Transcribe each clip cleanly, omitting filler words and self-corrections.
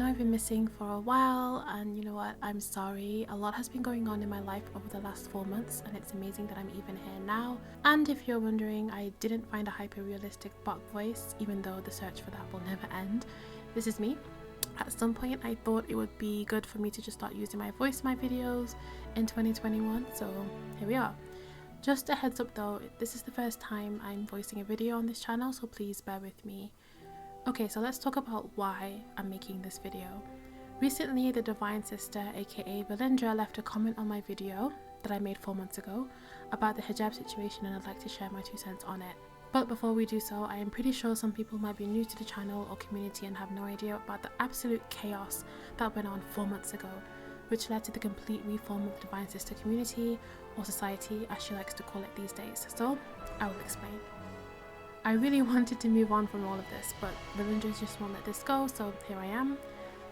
I've been missing for a while, and you know what, I'm sorry. A lot has been going on in my life over the last 4 months, and it's amazing that I'm even here now. And if you're wondering, I didn't find a hyper-realistic bot voice, even though the search for that will never end. This is me. At some point I thought it would be good for me to just start using my voice in my videos in 2021, so here we are. Just a heads up though, this is the first time I'm voicing a video on this channel, so please bear with me. Okay, so let's talk about why I'm making this video. Recently, the Divine Sister, aka Valindra, left a comment on my video that I made 4 months ago about the hijab situation, and I'd like to share my 2 cents on it. But before we do so, I am pretty sure some people might be new to the channel or community and have no idea about the absolute chaos that went on 4 months ago, which led to the complete reform of the Divine Sister community, or society as she likes to call it these days. So I will explain. I really wanted to move on from all of this, but Valindra just won't let this go, so here I am.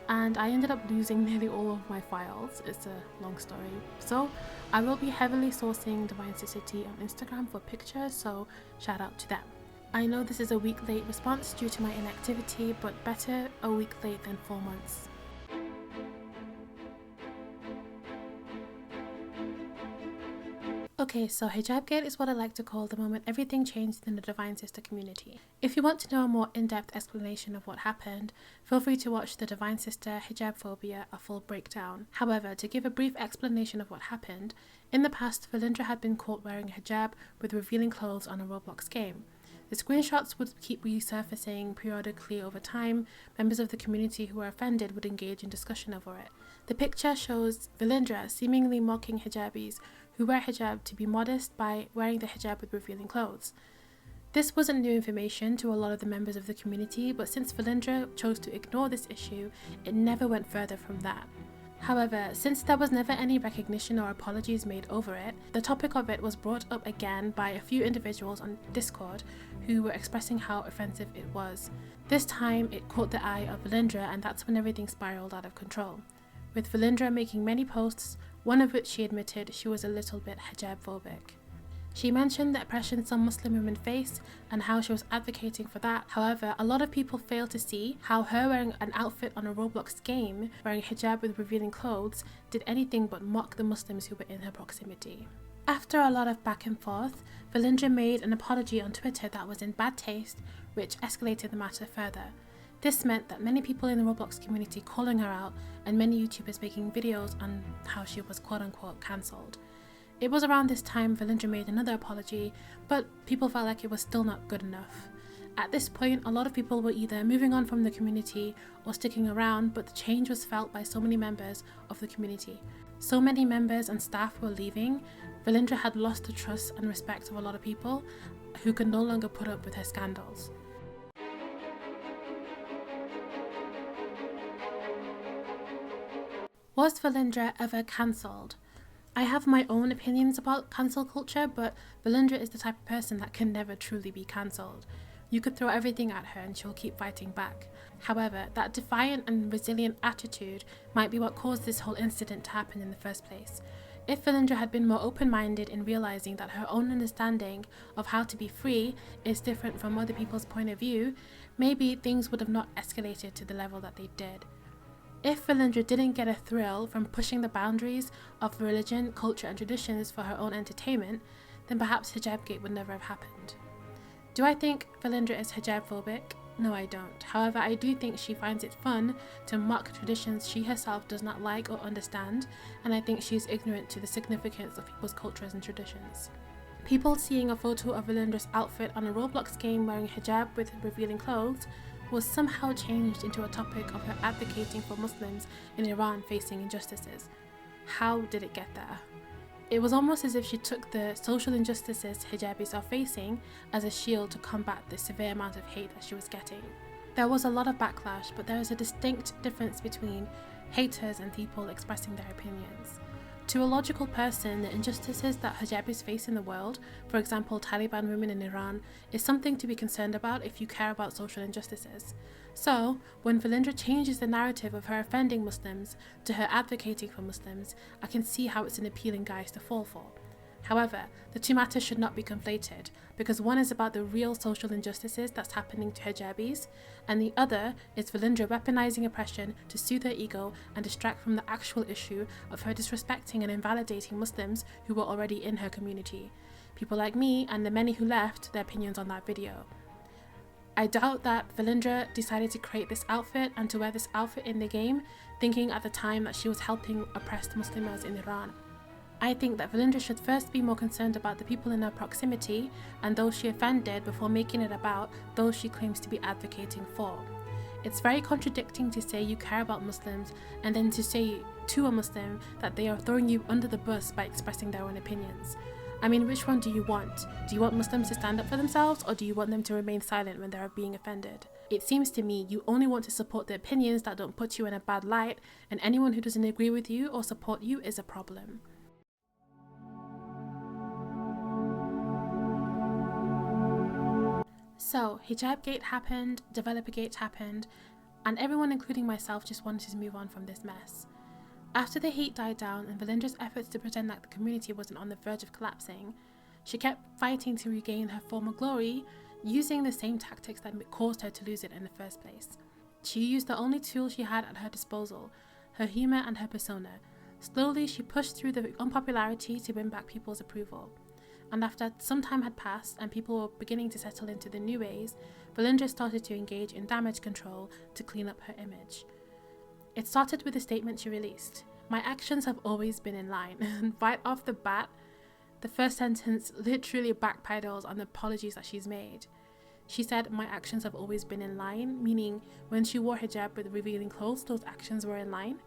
And I ended up losing nearly all of my files. It's a long story. So I will be heavily sourcing Divine Sister Tea on Instagram for pictures, so shout out to them. I know this is a week late response due to my inactivity, but better a week late than 4 months. Okay, so HIJABGATE is what I like to call the moment everything changed in the Divine Sister community. If you want to know a more in-depth explanation of what happened, feel free to watch the Divine Sister Hijab Phobia, a full breakdown. However, to give a brief explanation of what happened, in the past Valindra had been caught wearing a hijab with revealing clothes on a Roblox game. The screenshots would keep resurfacing periodically over time. Members of the community who were offended would engage in discussion over it. The picture shows Valindra seemingly mocking hijabis who wear hijab to be modest by wearing the hijab with revealing clothes. This wasn't new information to a lot of the members of the community, but since Valindra chose to ignore this issue, it never went further from that. However, since there was never any recognition or apologies made over it, the topic of it was brought up again by a few individuals on Discord who were expressing how offensive it was. This time it caught the eye of Valindra, and that's when everything spiraled out of control, with Valindra making many posts, one of which she admitted she was a little bit hijab phobic. She mentioned the oppression some Muslim women face and how she was advocating for that. However, a lot of people fail to see how her wearing an outfit on a Roblox game, wearing hijab with revealing clothes, did anything but mock the Muslims who were in her proximity. After a lot of back and forth, Valindra made an apology on Twitter that was in bad taste, which escalated the matter further. This meant that many people in the Roblox community calling her out, and many YouTubers making videos on how she was quote-unquote cancelled. It was around this time Valindra made another apology, but people felt like it was still not good enough. At this point, a lot of people were either moving on from the community or sticking around, but the change was felt by so many members of the community. So many members and staff were leaving. Valindra had lost the trust and respect of a lot of people who could no longer put up with her scandals. Was Valindra ever cancelled? I have my own opinions about cancel culture, but Valindra is the type of person that can never truly be cancelled. You could throw everything at her and she'll keep fighting back. However, that defiant and resilient attitude might be what caused this whole incident to happen in the first place. If Valindra had been more open-minded in realising that her own understanding of how to be free is different from other people's point of view, maybe things would have not escalated to the level that they did. If Valindra didn't get a thrill from pushing the boundaries of religion, culture and traditions for her own entertainment, then perhaps HIJABGATE would never have happened. Do I think Valindra is hijab phobic? No, I don't. However, I do think she finds it fun to mock traditions she herself does not like or understand, and I think she is ignorant to the significance of people's cultures and traditions. People seeing a photo of Valindra's outfit on a Roblox game wearing hijab with revealing clothes was somehow changed into a topic of her advocating for Muslims in Iran facing injustices. How did it get there? It was almost as if she took the social injustices hijabis are facing as a shield to combat the severe amount of hate that she was getting. There was a lot of backlash, but there is a distinct difference between haters and people expressing their opinions. To a logical person, the injustices that hijabis face in the world, for example Taliban women in Iran, is something to be concerned about if you care about social injustices. So, when Valindra changes the narrative of her offending Muslims to her advocating for Muslims, I can see how it's an appealing guise to fall for. However, the two matters should not be conflated, because one is about the real social injustices that's happening to hijabis, and the other is Valindra weaponizing oppression to soothe her ego and distract from the actual issue of her disrespecting and invalidating Muslims who were already in her community. People like me and the many who left their opinions on that video. I doubt that Valindra decided to create this outfit and to wear this outfit in the game, thinking at the time that she was helping oppressed Muslims in Iran. I think that Valindra should first be more concerned about the people in her proximity and those she offended before making it about those she claims to be advocating for. It's very contradicting to say you care about Muslims and then to say to a Muslim that they are throwing you under the bus by expressing their own opinions. I mean, which one do you want? Do you want Muslims to stand up for themselves, or do you want them to remain silent when they are being offended? It seems to me you only want to support the opinions that don't put you in a bad light, and anyone who doesn't agree with you or support you is a problem. So, HIJABGATE happened, DeveloperGate happened, and everyone, including myself, just wanted to move on from this mess. After the heat died down and Valindra's efforts to pretend that the community wasn't on the verge of collapsing, she kept fighting to regain her former glory, using the same tactics that caused her to lose it in the first place. She used the only tool she had at her disposal, her humour and her persona. Slowly, she pushed through the unpopularity to win back people's approval. And after some time had passed and people were beginning to settle into the new ways, Valindra started to engage in damage control to clean up her image. It started with a statement she released. "My actions have always been in line." And right off the bat, the first sentence literally backpedals on the apologies that she's made. She said, "My actions have always been in line," meaning when she wore hijab with revealing clothes, those actions were in line.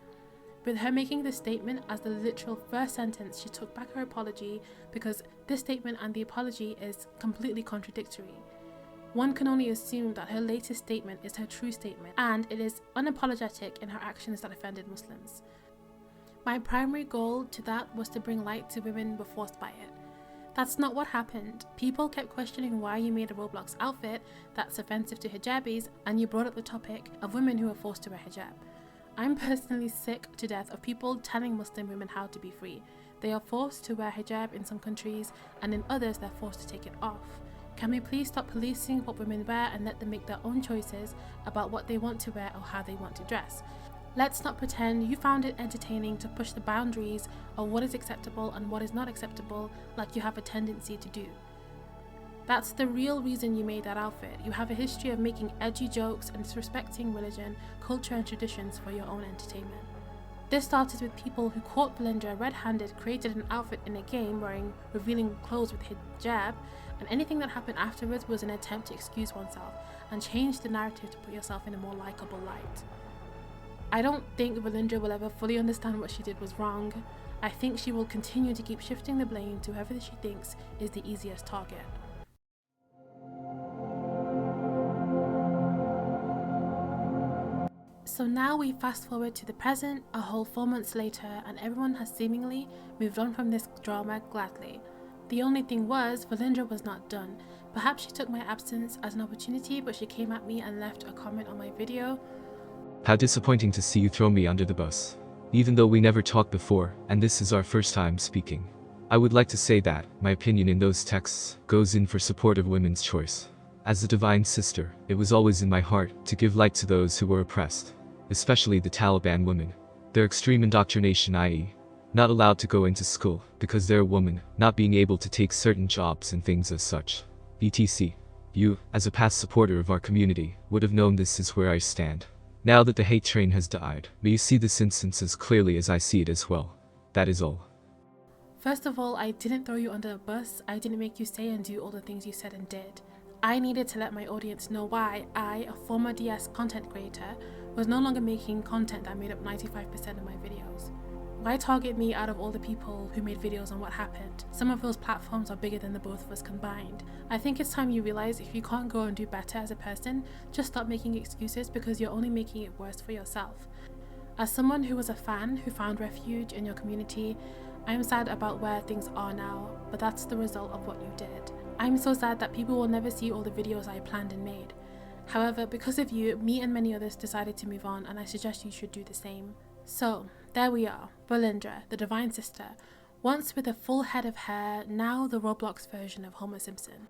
With her making this statement as the literal first sentence, she took back her apology because this statement and the apology is completely contradictory. One can only assume that her latest statement is her true statement, and it is unapologetic in her actions that offended Muslims. My primary goal to that was to bring light to women who were forced by it. That's not what happened. People kept questioning why you made a Roblox outfit that's offensive to hijabis, and you brought up the topic of women who were forced to wear hijab. I'm personally sick to death of people telling Muslim women how to be free. They are forced to wear hijab in some countries, and in others they're forced to take it off. Can we please stop policing what women wear and let them make their own choices about what they want to wear or how they want to dress? Let's not pretend you found it entertaining to push the boundaries of what is acceptable and what is not acceptable like you have a tendency to do. That's the real reason you made that outfit. You have a history of making edgy jokes and disrespecting religion, culture and traditions for your own entertainment. This started with people who caught Valindra red-handed, created an outfit in a game wearing revealing clothes with hijab, and anything that happened afterwards was an attempt to excuse oneself and change the narrative to put yourself in a more likable light. I don't think Valindra will ever fully understand what she did was wrong. I think she will continue to keep shifting the blame to whoever she thinks is the easiest target. So now we fast forward to the present, a whole 4 months later, and everyone has seemingly moved on from this drama gladly. The only thing was, Valindra was not done. Perhaps she took my absence as an opportunity, but she came at me and left a comment on my video. "How disappointing to see you throw me under the bus. Even though we never talked before, and this is our first time speaking. I would like to say that my opinion in those texts goes in for support of women's choice. As a divine sister, it was always in my heart to give light to those who were oppressed, especially the Taliban women. Their extreme indoctrination, i.e., not allowed to go into school because they're a woman, not being able to take certain jobs and things as such. etc. You, as a past supporter of our community, would have known this is where I stand. Now that the hate train has died, may you see this instance as clearly as I see it as well. That is all." First of all, I didn't throw you under a bus. I didn't make you say and do all the things you said and did. I needed to let my audience know why I, a former DS content creator, was no longer making content that made up 95% of my videos. Why target me out of all the people who made videos on what happened? Some of those platforms are bigger than the both of us combined. I think it's time you realize if you can't go and do better as a person, just stop making excuses because you're only making it worse for yourself. As someone who was a fan who found refuge in your community, I am sad about where things are now, but that's the result of what you did. I'm so sad that people will never see all the videos I planned and made. However, because of you, me and many others decided to move on, and I suggest you should do the same. So, there we are, Valindra, the divine sister, Once with a full head of hair, now the Roblox version of Homer Simpson.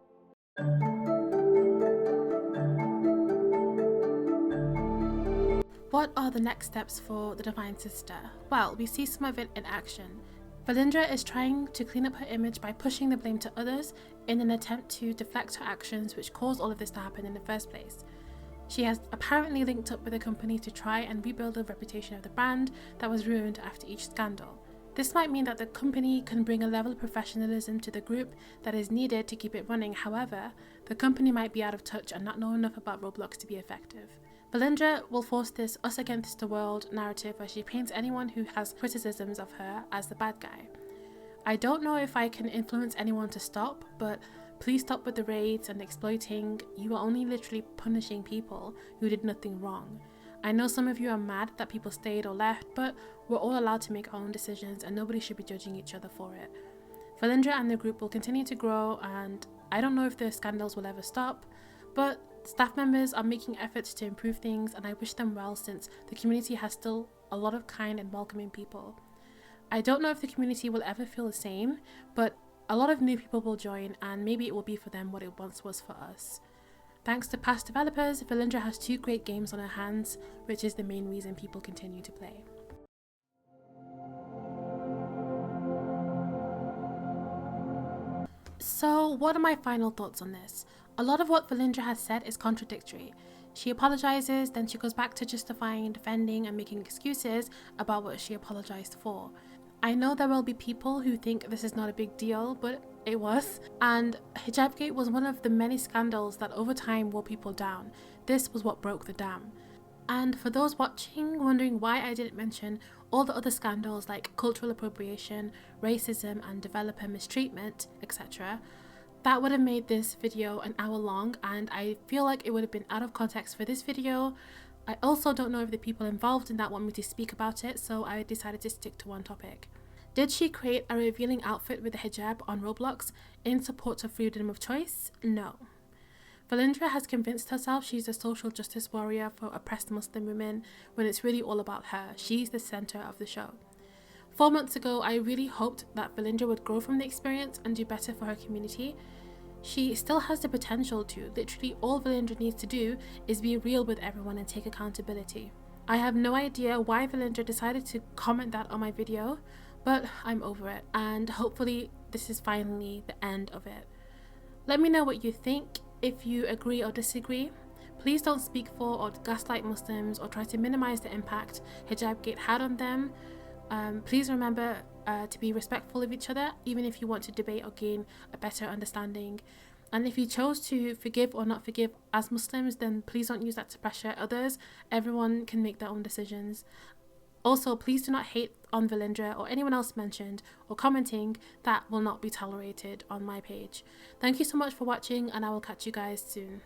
What are the next steps for the Divine Sister? Well, we see some of it in action. Valindra is trying to clean up her image by pushing the blame to others in an attempt to deflect her actions which caused all of this to happen in the first place. She has apparently linked up with a company to try and rebuild the reputation of the brand that was ruined after each scandal. This might mean that the company can bring a level of professionalism to the group that is needed to keep it running. However, the company might be out of touch and not know enough about Roblox to be effective. Valindra will force this us against the world narrative where she paints anyone who has criticisms of her as the bad guy. I don't know if I can influence anyone to stop, but please stop with the raids and exploiting. You are only literally punishing people who did nothing wrong. I know some of you are mad that people stayed or left, but we're all allowed to make our own decisions and nobody should be judging each other for it. Valindra and the group will continue to grow, and I don't know if the scandals will ever stop, but staff members are making efforts to improve things, and I wish them well since the community has still a lot of kind and welcoming people. I don't know if the community will ever feel the same, but a lot of new people will join, and maybe it will be for them what it once was for us. Thanks to past developers, Valindra has 2 great games on her hands, which is the main reason people continue to play. So what are my final thoughts on this? A lot of what Valindra has said is contradictory. She apologizes, then she goes back to justifying, defending and making excuses about what she apologized for. I know there will be people who think this is not a big deal, but it was. And HIJABGATE was one of the many scandals that over time wore people down. This was what broke the dam. And for those watching wondering why I didn't mention all the other scandals like cultural appropriation, racism and developer mistreatment, etc., that would have made this video an hour long, and I feel like it would have been out of context for this video. I also don't know if the people involved in that want me to speak about it, so I decided to stick to one topic. Did she create a revealing outfit with a hijab on Roblox in support of freedom of choice? No. Valindra has convinced herself she's a social justice warrior for oppressed Muslim women when it's really all about her. She's the center of the show. 4 months ago, I really hoped that Valindra would grow from the experience and do better for her community. She still has the potential to. Literally all Valindra needs to do is be real with everyone and take accountability. I have no idea why Valindra decided to comment that on my video, but I'm over it, and hopefully this is finally the end of it. Let me know what you think, if you agree or disagree. Please don't speak for or gaslight Muslims or try to minimize the impact HIJABGATE had on them. Please remember to be respectful of each other, even if you want to debate or gain a better understanding. And if you chose to forgive or not forgive as Muslims, then please don't use that to pressure others. Everyone can make their own decisions. Also, please do not hate on Valindra or anyone else mentioned or commenting. That will not be tolerated on my page. Thank you so much for watching, and I will catch you guys soon.